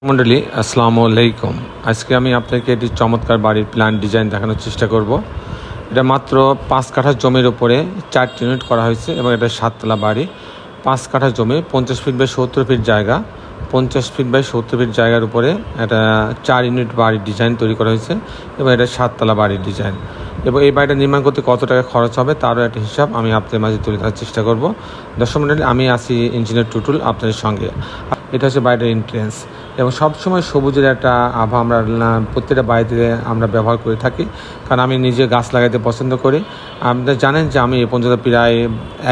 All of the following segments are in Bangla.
মন্ডলী আসসালামু আলাইকুম। আজকে আমি আপনাকে একটি চমৎকার বাড়ির প্ল্যান ডিজাইন দেখানোর চেষ্টা করব। এটা মাত্র 5 কাঠা জমির উপরে 4টি ইউনিট করা হয়েছে এবং এটা 7তলা বাড়ি। 5 কাঠা জমি, 50 ফিট বাই 70 ফিট জায়গা, 50 ফিট বাই 70 ফিট জায়গার উপরে এটা 4 ইউনিট বাড়ির ডিজাইন তৈরি করা হয়েছে এবং এটা 7তলা বাড়ির ডিজাইন। এবং এই বাড়িটা নির্মাণ করতে কত টাকা খরচ হবে তারও একটা হিসাব আমি আপনাদের মাঝে তুলে ধরার চেষ্টা করব। দর্শক মন্ডলী, আমি আছি ইঞ্জিনিয়ার টুটুল আপনাদের সঙ্গে। এটা হচ্ছে বাড়িটার এন্ট্রেন্স এবং সবসময় সবুজের একটা আভা আমরা প্রত্যেকটা বাড়িতে আমরা ব্যবহার করে থাকি, কারণ আমি নিজে গাছ লাগাতে পছন্দ করি। আপনারা জানেন যে আমি এ পর্যন্ত প্রায়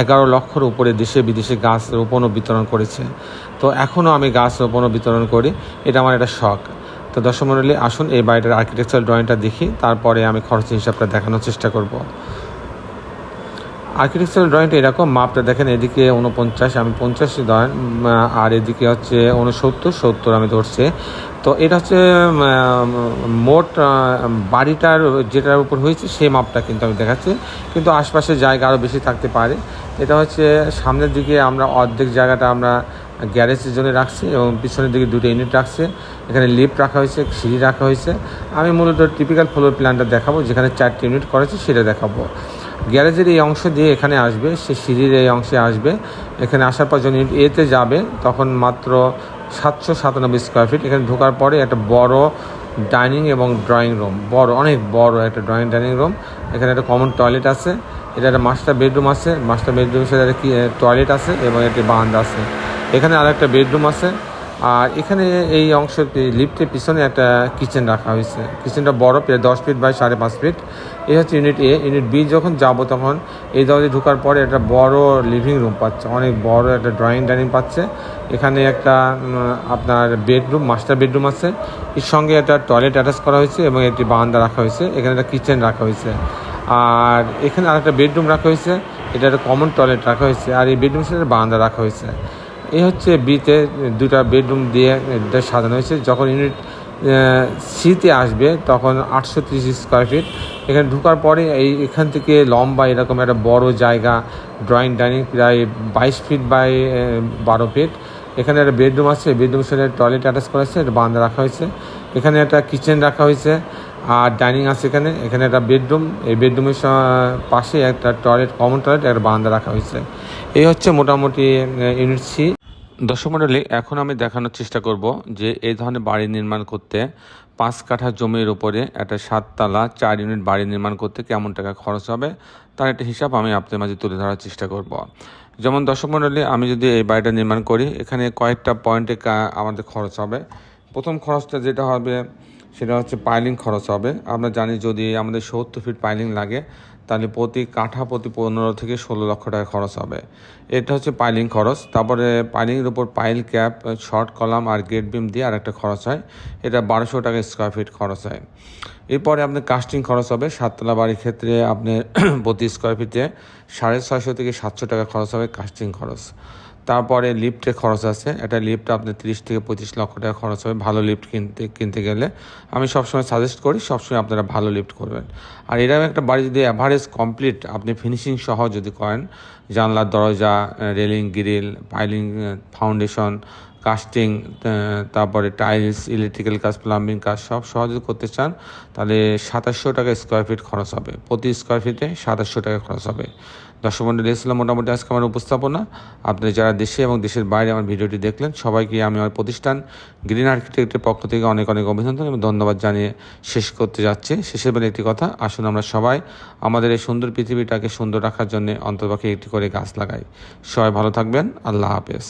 11 লক্ষর উপরে দেশে বিদেশে গাছ রোপণ ও বিতরণ করেছে। তো এখনও আমি গাছ রোপণ ও বিতরণ করি, এটা আমার একটা শখ। তো দর্শক মণ্ডলী, আসুন এই বাড়িটার আর্কিটেকচারাল ড্রয়িংটা দেখি, তারপরে আমি খরচের হিসাবটা দেখানোর চেষ্টা করব। আর্কিটেকচারাল ড্রয়িংটা এরকম, মাপটা দেখেন, এদিকে 49 আমি 50 ধরেন, আর এদিকে হচ্ছে 69 আমি ধরছি। তো এটা হচ্ছে মোট বাড়িটার যেটার উপর হয়েছে সেই মাপটা কিন্তু আমি দেখাচ্ছি, কিন্তু আশপাশের জায়গা আরও বেশি থাকতে পারে। এটা হচ্ছে সামনের দিকে আমরা অর্ধেক জায়গাটা আমরা গ্যারেজের জন্য রাখছি এবং পিছনের দিকে 2টা ইউনিট রাখছে। এখানে লিফট রাখা হয়েছে, সিঁড়ি রাখা হয়েছে। আমি মূলত টিপিক্যাল ফ্লোর প্ল্যানটা দেখাবো, যেখানে 4টি ইউনিট করেছে সেটা দেখাবো। গ্যারেজের এই অংশ দিয়ে এখানে আসবে, সে সিঁড়ির এই অংশে আসবে। এখানে আসার পর যখন ইউনিট এতে যাবে তখন মাত্র 797 স্কোয়ার ফিট। এখানে ঢোকার পরে একটা বড় ডাইনিং এবং ড্রয়িং রুম, অনেক বড় একটা ডাইনিং রুম। এখানে একটা কমন টয়লেট আছে, এটা একটা মাস্টার বেডরুম আছে, মাস্টার বেডরুমের সাথে একটা টয়লেট আছে এবং একটি বারান্দা আছে। এখানে আর একটা বেডরুম আছে। আর এখানে এই অংশের লিফটের পিছনে একটা কিচেন রাখা হয়েছে। কিচেনটা বড়, প্রায় 10 ফিট বাই 5.5 ফিট। এই হচ্ছে ইউনিট এ। ইউনিট বি যখন যাব তখন এই দরজে ঢোকার পরে একটা বড় লিভিং রুম পাচ্ছে, অনেক বড় একটা ডাইনিং পাচ্ছে। এখানে একটা আপনার বেডরুম, মাস্টার বেডরুম আছে, এর সঙ্গে একটা টয়লেট অ্যাটাচ করা হয়েছে এবং একটি বারান্দা রাখা হয়েছে। এখানে একটা কিচেন রাখা হয়েছে আর এখানে আর একটা বেডরুম রাখা হয়েছে, এটা একটা কমন টয়লেট রাখা হয়েছে আর এই বেডরুমের সাথে বারান্দা রাখা হয়েছে। এই হচ্ছে বিতে 2টা বেডরুম দিয়ে এটা সাজানো হয়েছে। যখন ইউনিট সিতে আসবে তখন 830 স্কোয়ার ফিট। এখানে ঢোকার পরে এখান থেকে লম্বা এরকম একটা বড় জায়গা, ডাইনিং প্রায় 22 ফিট বাই 12 ফিট। এখানে একটা বেডরুম আছে, বেডরুমের সাথে টয়লেট অ্যাটাচ করা হয়েছে, এটা বারান্দা রাখা হয়েছে। এখানে একটা কিচেন রাখা হয়েছে আর ডাইনিং আছে। এখানে একটা বেডরুম, এই বেডরুমের পাশে একটা টয়লেট, কমন টয়লেট, একটা বারান্দা রাখা হয়েছে। এই হচ্ছে মোটামুটি ইউনিট সি। দর্শক মণ্ডলী, এখন আমি দেখানোর চেষ্টা করব যে এই ধরনের বাড়ি নির্মাণ করতে 5 কাঠা জমির উপরে একটা 7তলা 4 ইউনিট বাড়ি নির্মাণ করতে কেমন টাকা খরচ হবে তার একটা হিসাব আমি আপনাদের মাঝে তুলে ধরার চেষ্টা করব। যেমন দর্শক মণ্ডলী, আমি যদি এই বাড়িটা নির্মাণ করি, এখানে কয়েকটা পয়েন্টে আমাদের খরচ হবে। প্রথম খরচটা যেটা হবে সেটা হচ্ছে পাইলিং খরচ হবে। আমরা জানি যদি আমাদের 70 ফিট পাইলিং লাগে তাহলে প্রতি কাঠা প্রতি 15 থেকে 16 লক্ষ টাকা খরচ হবে। এটা হচ্ছে পাইলিং খরচ। তারপরে পাইলিংয়ের উপর পাইল ক্যাপ, শর্ট কলাম আর গেট বিম দিয়ে আর একটা খরচ হয়, এটা 1200 টাকা স্কোয়ার ফিট খরচ হয়। এরপরে আপনার কাস্টিং খরচ হবে। 7তলা বাড়ির ক্ষেত্রে আপনি প্রতি স্কোয়ার ফিটে 650 থেকে 700 টাকা খরচ হবে কাস্টিং খরচ। তারপরে লিফটের খরচ আছে, একটা লিফট আপনার 30 থেকে 35 লক্ষ টাকা খরচ হবে ভালো লিফট কিনতে গেলে। আমি সবসময় সাজেস্ট করি সবসময় আপনারা ভালো লিফট করবেন। আর এরকম একটা বাড়ি যদি অ্যাভারেজ কমপ্লিট আপনি ফিনিশিং সহ যদি করেন, জানলার দরজা, railing, grill, piling, foundation, casting, তারপরে টাইলস, ইলেকট্রিক্যাল কাজ, প্লাম্বিং কাজ সব সহজে করতে চান তাহলে 2700 টাকা স্কোয়ার ফিট খরচ হবে। প্রতি স্কোয়ার ফিটে 2700 টাকা খরচ হবে। দর্শক মণ্ডলী, এসেছিলাম মোটামুটি আজকে আমার উপস্থাপনা। আপনারা যারা দেশে এবং দেশের বাইরে আমার ভিডিওটি দেখলেন সবাইকে আমি আমার প্রতিষ্ঠান গ্রিন আর্কিটেক্টের পক্ষ থেকে অনেক অনেক অভিনন্দন এবং ধন্যবাদ জানিয়ে শেষ করতে যাচ্ছে। শেষের বেলা একটি কথা, আসুন আমরা সবাই আমাদের এই সুন্দর পৃথিবীটাকে সুন্দর রাখার জন্য অন্ততপক্ষে একটি করে গাছ লাগাই। সবাই ভালো থাকবেন। আল্লাহ হাফেজ।